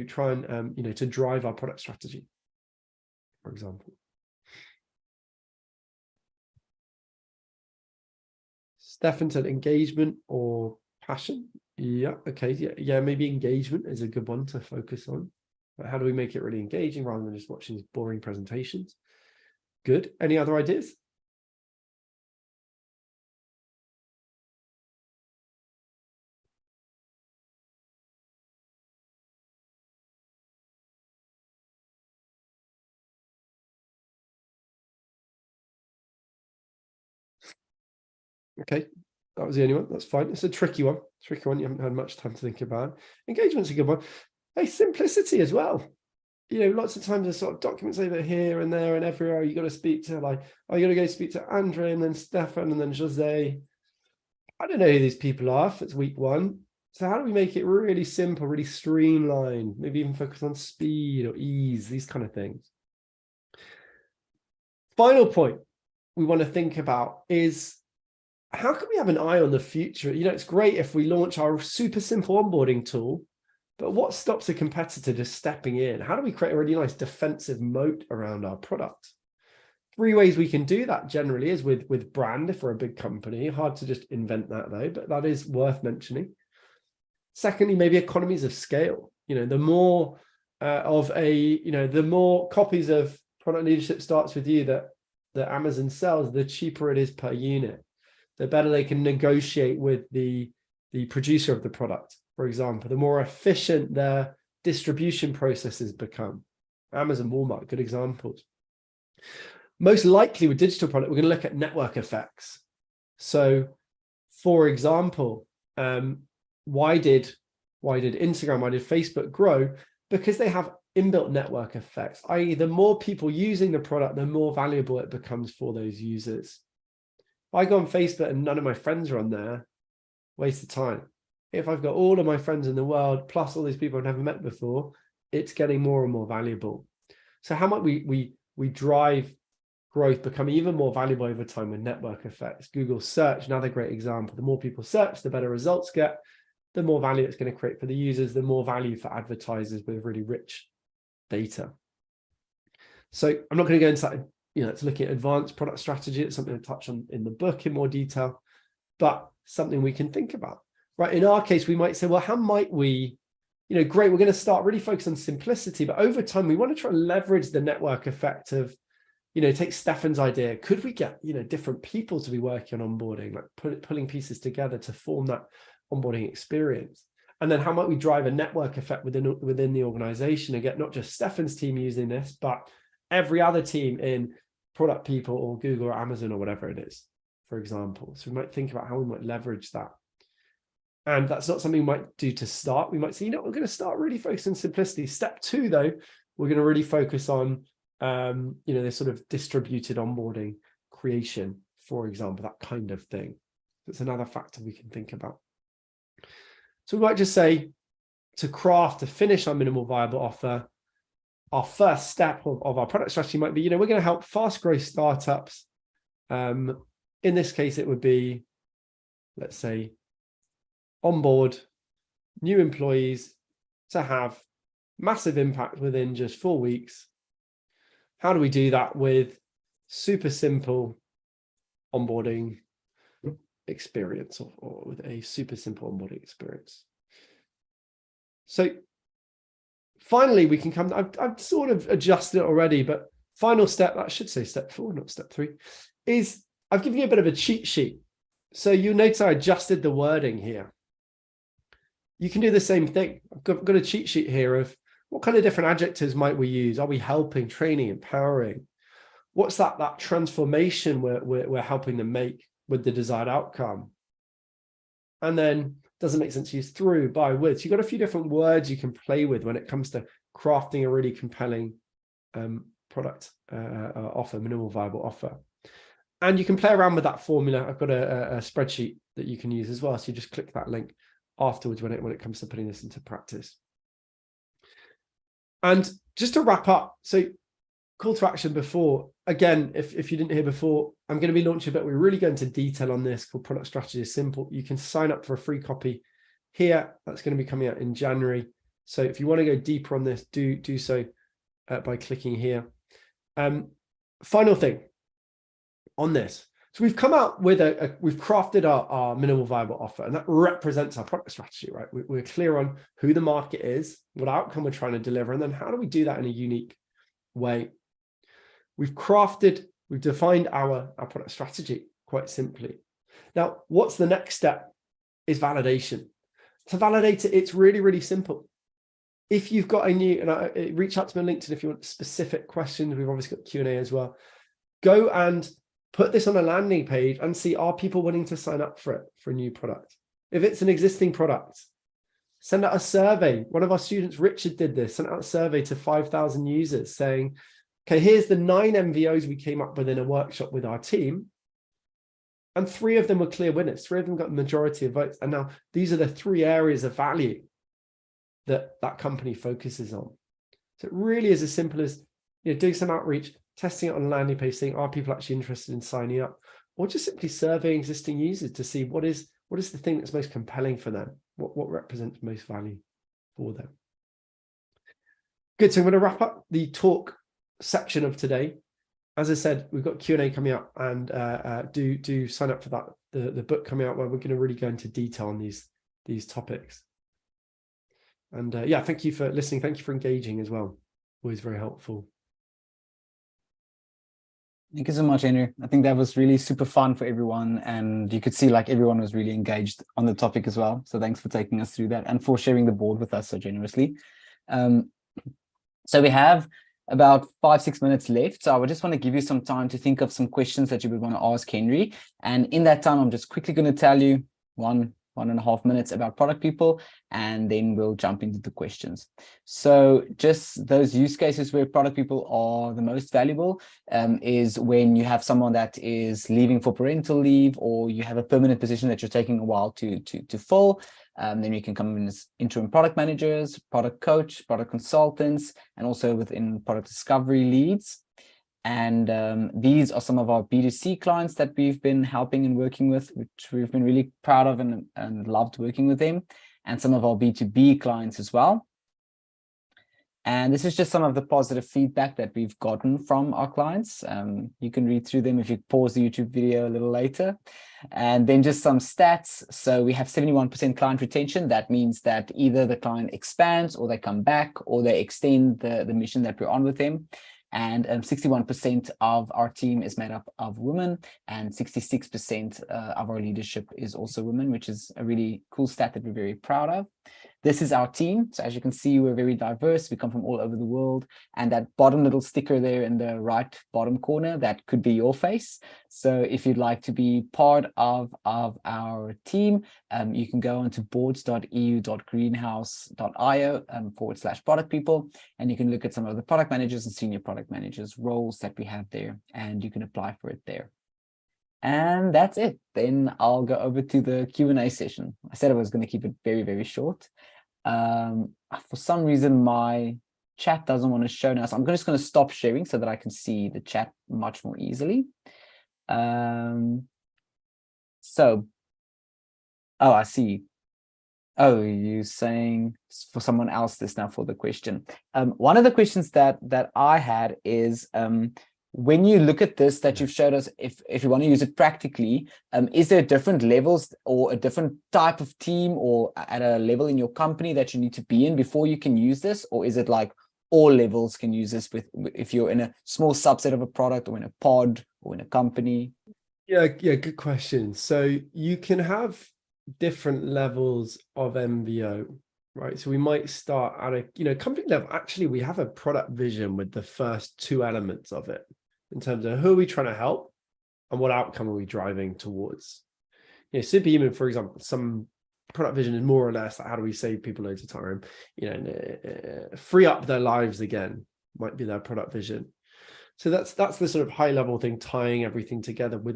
Speaker 2: try and to drive our product strategy, for example? Stefan said engagement or passion. Yeah, okay. Yeah, maybe engagement is a good one to focus on. But how do we make it really engaging rather than just watching these boring presentations? Good. Any other ideas? Okay, that was the only one. That's fine. It's a tricky one. You haven't had much time to think about. Engagement's a good one. Hey, simplicity as well. Lots of times there's sort of documents over here and there and everywhere. You got to speak to you got to go speak to Andre and then Stefan and then Jose. I don't know who these people are if it's week one. So how do we make it really simple, really streamlined, maybe even focus on speed or ease, these kind of things? Final point we want to think about is, how can we have an eye on the future? It's great if we launch our super simple onboarding tool, but what stops a competitor just stepping in? How do we create a really nice defensive moat around our product? 3 ways we can do that generally is with brand, if we're a big company. Hard to just invent that though, but that is worth mentioning. Secondly, maybe economies of scale. The more the more copies of Product Leadership Starts With You that Amazon sells, the cheaper it is per unit. The better they can negotiate with the producer of the product, for example. The more efficient their distribution processes become. Amazon, Walmart, good examples. Most likely with digital product, we're going to look at network effects. So, for example, why did Instagram, why did Facebook grow? Because they have inbuilt network effects, i.e. the more people using the product, the more valuable it becomes for those users. If I go on Facebook and none of my friends are on there, waste of time. If I've got all of my friends in the world, plus all these people I've never met before, it's getting more and more valuable. So how might we drive growth, become even more valuable over time with network effects? Google search, another great example. The more people search, the better results get, the more value it's going to create for the users, the more value for advertisers with really rich data. So I'm not going to go into that, it's looking at advanced product strategy. It's something I touch on in the book in more detail, but something we can think about, right? In our case, we might say, well, how might we, great, we're going to start really focus on simplicity, but over time, we want to try and leverage the network effect of, take Stefan's idea. Could we get, different people to be working on onboarding, like pulling pieces together to form that onboarding experience? And then how might we drive a network effect within the organization and get not just Stefan's team using this, but every other team in product people or Google or Amazon or whatever it is, for example. So we might think about how we might leverage that. And that's not something we might do to start. We might say, we're going to start really focusing on simplicity. Step 2, though, we're going to really focus on, this sort of distributed onboarding creation, for example, that kind of thing. That's another factor we can think about. So we might just say, to finish our minimal viable offer, our first step of our product strategy might be, we're going to help fast growth startups. In this case, it would be, let's say, onboard new employees to have massive impact within just 4 weeks. How do we do that with super simple onboarding experience, or with a super simple onboarding experience? So finally, we can come, I've sort of adjusted it already, but final step, I should say step 4, not step 3, is I've given you a bit of a cheat sheet. So you notice I adjusted the wording here. You can do the same thing. I've got a cheat sheet here of what kind of different adjectives might we use? Are we helping, training, empowering? What's that transformation we're helping them make with the desired outcome? And then, does it make sense to use through, by, with? So you've got a few different words you can play with when it comes to crafting a really compelling product offer, minimal viable offer. And you can play around with that formula. I've got a spreadsheet that you can use as well. So you just click that link afterwards when it comes to putting this into practice. And just to wrap up, so call to action before, again, if you didn't hear before, I'm going to be launching a bit. We really go into detail on this called Product Strategy is Simple. You can sign up for a free copy here. That's going to be coming out in January. So if you want to go deeper on this, do so by clicking here. Final thing on this. So we've come out with we've crafted our minimal viable offer, and that represents our product strategy, right? We're clear on who the market is, what outcome we're trying to deliver, and then how do we do that in a unique way? We've defined our product strategy quite simply. Now, what's the next step is validation. To validate it, it's really, really simple. If you've got reach out to me on LinkedIn if you want specific questions. We've obviously got Q&A as well. Go and put this on a landing page and see, are people willing to sign up for it, for a new product? If it's an existing product, send out a survey. One of our students, Richard, did this, sent out a survey to 5,000 users saying, okay, here's the 9 MVOs we came up with in a workshop with our team. And 3 of them were clear winners. 3 of them got the majority of votes. And now these are the 3 areas of value that company focuses on. So it really is as simple as doing some outreach, testing it on a landing page, saying, are people actually interested in signing up? Or just simply surveying existing users to see what is the thing that's most compelling for them, what represents most value for them. Good, so I'm going to wrap up the talk section of today. As I said, we've got Q&A coming up, and do sign up for that, the book coming out where we're going to really go into detail on these topics. And yeah, thank you for listening. Thank you for engaging as well. Always very helpful.
Speaker 1: Thank you so much, Andrew. I think that was really super fun for everyone, and you could see like everyone was really engaged on the topic as well. So thanks for taking us through that and for sharing the board with us so generously. So we have about 5-6 minutes left. So I would just want to give you some time to think of some questions that you would want to ask Henry. And in that time, I'm just quickly going to tell you 1.5 minutes about product people, and then we'll jump into the questions. So just those use cases where product people are the most valuable is when you have someone that is leaving for parental leave, or you have a permanent position that you're taking a while to fill. Then you can come in as interim product managers, product coach, product consultants, and also within product discovery leads. And these are some of our B2C clients that we've been helping and working with, which we've been really proud of and loved working with them, and some of our B2B clients as well. And this is just some of the positive feedback that we've gotten from our clients. You can read through them if you pause the YouTube video a little later. And then just some stats. So we have 71% client retention. That means that either the client expands, or they come back, or they extend the mission that we're on with them. And 61% of our team is made up of women, and 66% of our leadership is also women, which is a really cool stat that we're very proud of. This is our team. So as you can see, we're very diverse. We come from all over the world. And that bottom little sticker there in the right bottom corner, that could be your face. So if you'd like to be part of our team, you can go onto boards.eu.greenhouse.io /product people. And you can look at some of the product managers and senior product managers roles that we have there, and you can apply for it there. And that's it. Then I'll go over to the Q&A session. I said I was going to keep it very, very short. For some reason, my chat doesn't want to show now. So I'm just going to stop sharing so that I can see the chat much more easily. So, oh, I see. Oh, you saying for someone else this now for the question. One of the questions that I had is, when you look at this that you've showed us, if you want to use it practically, is there different levels or a different type of team or at a level in your company that you need to be in before you can use this? Or is it like all levels can use this if you're in a small subset of a product or in a pod or in a company?
Speaker 2: Yeah, good question. So you can have different levels of MBO, right? So we might start at a company level. Actually, we have a product vision with the first two elements of it in terms of who are we trying to help and what outcome are we driving towards. Superhuman, for example, some product vision is more or less like, how do we save people loads of time, free up their lives again, might be their product vision. So that's the sort of high level thing, tying everything together with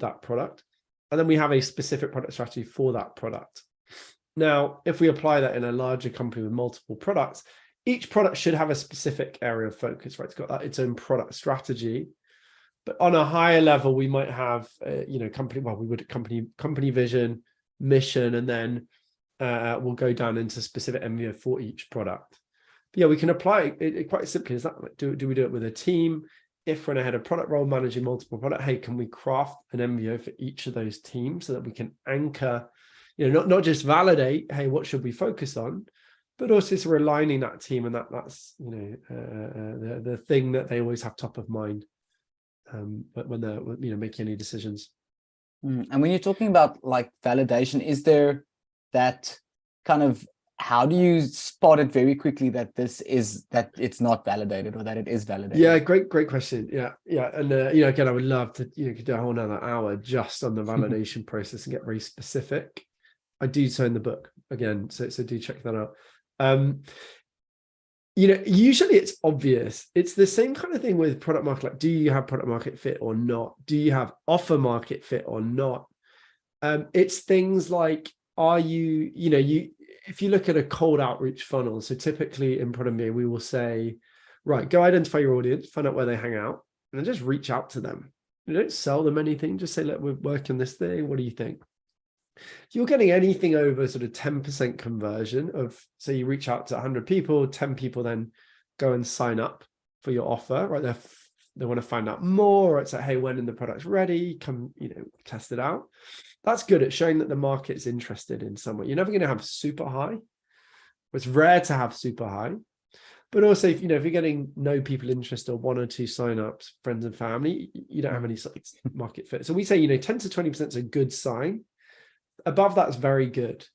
Speaker 2: that product. And then we have a specific product strategy for that product. Now, if we apply that in a larger company with multiple products, each product should have a specific area of focus, right? It's got its own product strategy. But on a higher level, we might have, company vision, mission, and then we'll go down into specific MBO for each product. But yeah, we can apply it quite simply. Is that do we do it with a team? If we're in a head of product role managing multiple products, hey, can we craft an MBO for each of those teams so that we can anchor, not just validate, hey, what should we focus on, but also so we're aligning that team, and that's the thing that they always have top of mind when they're making any decisions.
Speaker 1: And when you're talking about like validation, is there that kind of, how do you spot it very quickly that it's not validated or that it is validated?
Speaker 2: Yeah, great question. Yeah. And again, I would love to could do a whole another hour just on the validation process and get very specific. I do so in the book again, so do check that out. Usually it's obvious. It's the same kind of thing with product market. Like, do you have product market fit or not? Do you have offer market fit or not? It's things like, are you, if you look at a cold outreach funnel, so typically in Product MBA, we will say, right, go identify your audience, find out where they hang out, and then just reach out to them. You don't sell them anything, just say, look, we're working this thing. What do you think? You're getting anything over sort of 10% conversion of, say you reach out to 100 people, 10 people then go and sign up for your offer, right? They want to find out more, or it's like, hey, when the product's ready, come, test it out. That's good at showing that the market's interested in someone. You're never going to have super high. It's rare to have super high. But also, if you're getting no people interested or 1 or 2 signups, friends and family, you don't have any market fit. So we say, 10 to 20% is a good sign. Above that's very good.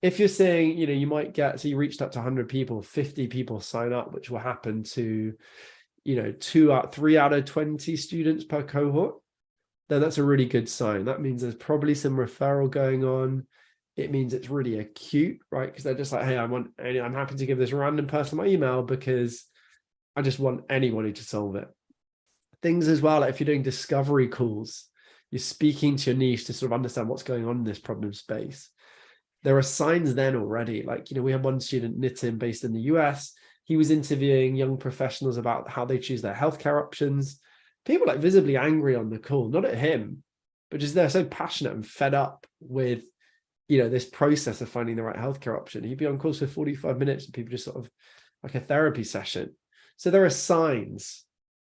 Speaker 2: If you're saying, you might get, so you reached out to 100 people, 50 people sign up, which will happen to, 3 out of 20 students per cohort, then that's a really good sign. That means there's probably some referral going on. It means it's really acute, right? Because they're just like, hey, I'm happy to give this random person my email because I just want anyone to solve it. Things as well, like if you're doing discovery calls, you're speaking to your niche to sort of understand what's going on in this problem space. There are signs then already. Like, we had one student, Nitin, based in the US. He was interviewing young professionals about how they choose their healthcare options. People like visibly angry on the call, not at him, but just they're so passionate and fed up with, this process of finding the right healthcare option. He'd be on calls for 45 minutes and people just sort of like a therapy session. So there are signs,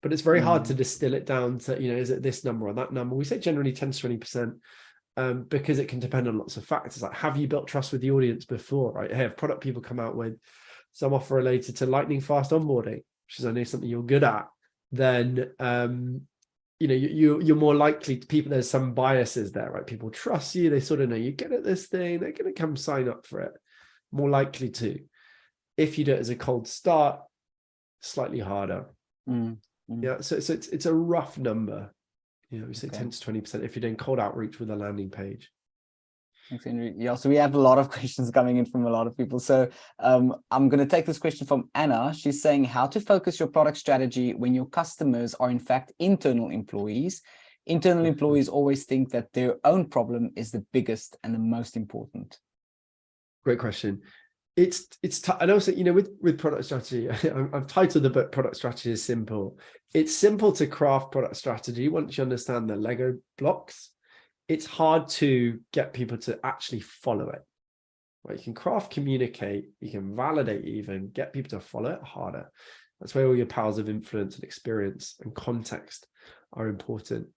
Speaker 2: but it's very hard to distill it down to, is it this number or that number? We say generally 10 to 20%, because it can depend on lots of factors. Like, have you built trust with the audience before, right? Hey, if product people come out with some offer related to lightning fast onboarding, which is, I know, something you're good at, then you're more likely to, people, there's some biases there, right? People trust you, they sort of know you're good at this thing, they're going to come sign up for it, more likely to. If you do it as a cold start, slightly harder. Yeah, so it's a rough number. We say 10 to 20% if you're doing cold outreach with a landing page.
Speaker 1: Thanks, Henry. Yeah, so we have a lot of questions coming in from a lot of people. So I'm going to take this question from Anna. She's saying, how to focus your product strategy when your customers are in fact internal employees. Internal employees always think that their own problem is the biggest and the most important.
Speaker 2: Great question. and also, with product strategy, I've titled the book Product Strategy is Simple. It's simple to craft product strategy once you understand the Lego blocks. It's hard to get people to actually follow it. Right? You can craft, communicate, you can validate, even get people to follow it harder. That's where all your powers of influence and experience and context are important.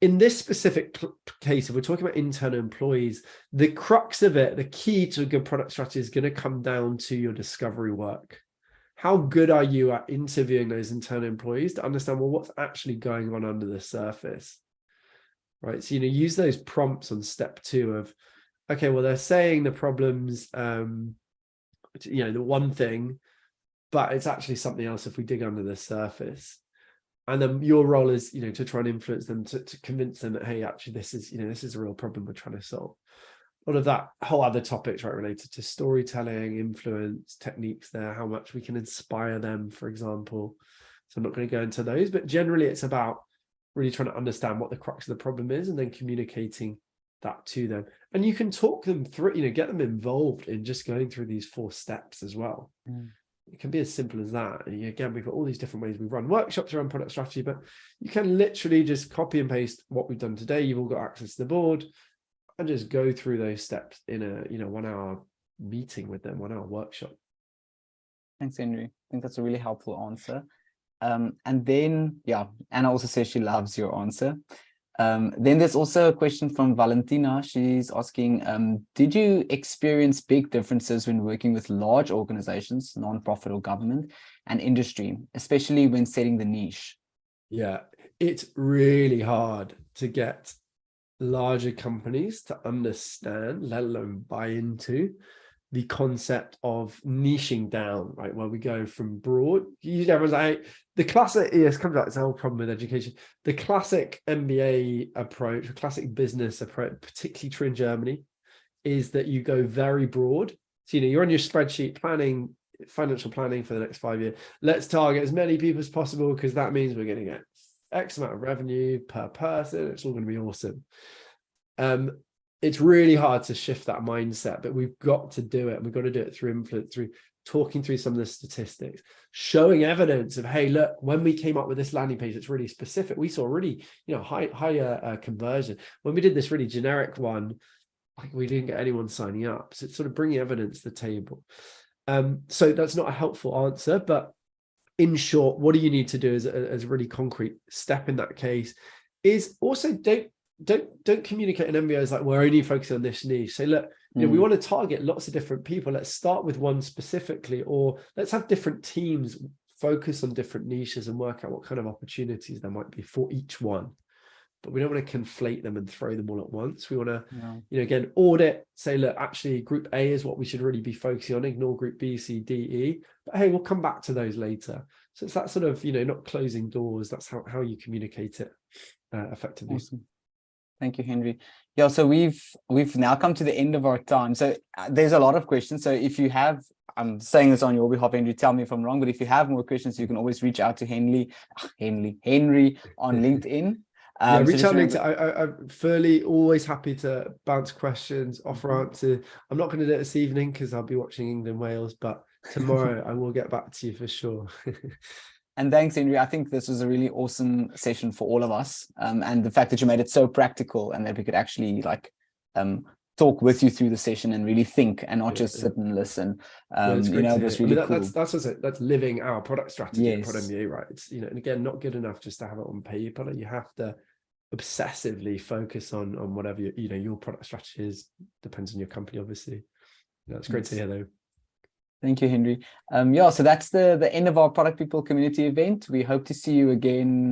Speaker 2: In this specific case, if we're talking about internal employees, the crux of it, the key to a good product strategy is going to come down to your discovery work. How good are you at interviewing those internal employees to understand, well, what's actually going on under the surface? Right. So, use those prompts on step 2 of, okay, well, they're saying the problems, the one thing, but it's actually something else if we dig under the surface. And then your role is, to try and influence them, to convince them that, hey, actually, this is a real problem we're trying to solve. All of that whole other topics, right, related to storytelling, influence, techniques there, how much we can inspire them, for example. So I'm not going to go into those, but generally it's about really trying to understand what the crux of the problem is and then communicating that to them. And you can talk them through, get them involved in just going through these 4 steps as well. It can be as simple as that. And again, we've got all these different ways we run workshops around product strategy, but you can literally just copy and paste what we've done today. You've all got access to the board and just go through those steps in a 1-hour meeting with them, 1-hour workshop.
Speaker 1: Thanks, Henry. I think that's a really helpful answer. And then, Anna also says she loves your answer. Then there's also a question from Valentina. She's asking, did you experience big differences when working with large organizations, nonprofit or government, and industry, especially when setting the niche?
Speaker 2: Yeah, it's really hard to get larger companies to understand, let alone buy into, the concept of niching down, right? Where we go from broad, usually everyone's like, the classic, yes, comes out, it's a whole problem with education. The classic MBA approach, the classic business approach, particularly true in Germany, is that you go very broad. So, you're on your spreadsheet planning, financial planning for the next 5 years. Let's target as many people as possible because that means we're going to get X amount of revenue per person. It's all going to be awesome. It's really hard to shift that mindset, but we've got to do it. We've got to do it through influence, through talking through some of the statistics, showing evidence of, hey, look, when we came up with this landing page, it's really specific. We saw really, higher conversion. When we did this really generic one, we didn't get anyone signing up. So it's sort of bringing evidence to the table. So that's not a helpful answer, but in short, what do you need to do as a really concrete step in that case is also don't communicate an MBA as like, we're only focusing on this niche. Say, look, we want to target lots of different people. Let's start with one specifically, or let's have different teams focus on different niches and work out what kind of opportunities there might be for each one. But we don't want to conflate them and throw them all at once. We want to, again, audit, say, look, actually group A is what we should really be focusing on, ignore group B, C, D, E. But hey, we'll come back to those later. So it's that sort of, not closing doors. That's how you communicate it effectively.
Speaker 1: Awesome. Thank you, Henry. Yeah, so we've now come to the end of our time. So there's a lot of questions. So if you have, I'm saying this on your behalf, Henry, tell me if I'm wrong, but if you have more questions, you can always reach out to Henry on LinkedIn.
Speaker 2: Reach out LinkedIn. I'm fairly always happy to bounce questions, offer answers. I'm not going to do it this evening because I'll be watching England, Wales, but tomorrow I will get back to you for sure.
Speaker 1: And thanks, Henry. I think this was a really awesome session for all of us. And the fact that you made it so practical and that we could actually talk with you through the session and really think and not just sit and listen.
Speaker 2: It's really cool. That's living our product strategy at Pod MBA, right? It's, and again, not good enough just to have it on paper. You have to obsessively focus on whatever your product strategy is. Depends on your company, obviously. It's great to hear though.
Speaker 1: Thank you, Henry. So that's the end of our Product People community event. We hope to see you again